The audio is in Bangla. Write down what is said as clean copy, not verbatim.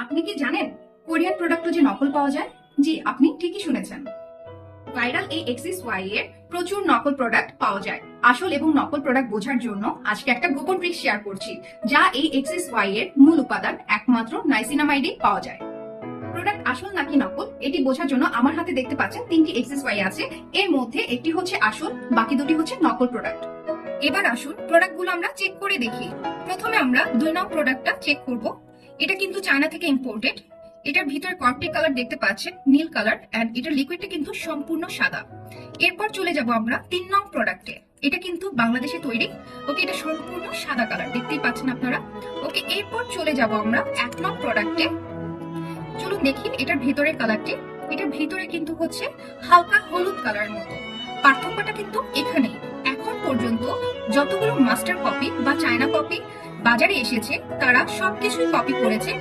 আপনি কি জানেন কোরিয়ান প্রোডাক্টও যে নকল পাওয়া যায়? জি, আপনি ঠিকই শুনেছেন। ভাইরাল এই এক্সিস ওয়াই এর প্রচুর নকল প্রোডাক্ট পাওয়া যায়। আসল এবং নকল প্রোডাক্ট বোঝার জন্য আজকে একটা গোপন ট্রিক শেয়ার করছি, যা এই এক্সিস ওয়াই এর মূল উপাদান একমাত্র নাইসিনামাইডে পাওয়া যায়। প্রোডাক্ট আসল নাকি নকল এটি বোঝার জন্য আমার হাতে দেখতে পাচ্ছেন তিনটি এক্সিস ওয়াই আছে। এর মধ্যে একটি হচ্ছে আসল, বাকি দুটি হচ্ছে নকল প্রোডাক্ট। এবার আসুন প্রোডাক্টগুলো আমরা চেক করে দেখি। প্রথমে আমরা 2 নং প্রোডাক্টটা চেক করব। এটা কিন্তু চায়না থেকে ইম্পোর্টেড। এটার ভিতরে কর্পটি কালার দেখতে পাচ্ছেন, নীল কালার, এন্ড এটার লিকুইডটা কিন্তু সম্পূর্ণ সাদা। এরপর চলে যাব আমরা 3 নং প্রোডাক্টে। এটা কিন্তু বাংলাদেশে তৈরি। ওকে, এটা সম্পূর্ণ সাদা কালার দেখতেই পাচ্ছেন আপনারা। ওকে, এরপর চলে যাব আমরা 1 নং প্রোডাক্টে। চলুন দেখি এটার ভিতরের কালারটি। এটার ভিতরে কিন্তু হচ্ছে হালকা হলুদ কালারের মতো। পার্থক্যটা কিন্তু এখানেই। এখন পর্যন্ত যতগুলো মাস্টার কপি বা চায়না কপি বাজারে এসেছে, তারা সবকিছুই কপি করেছে।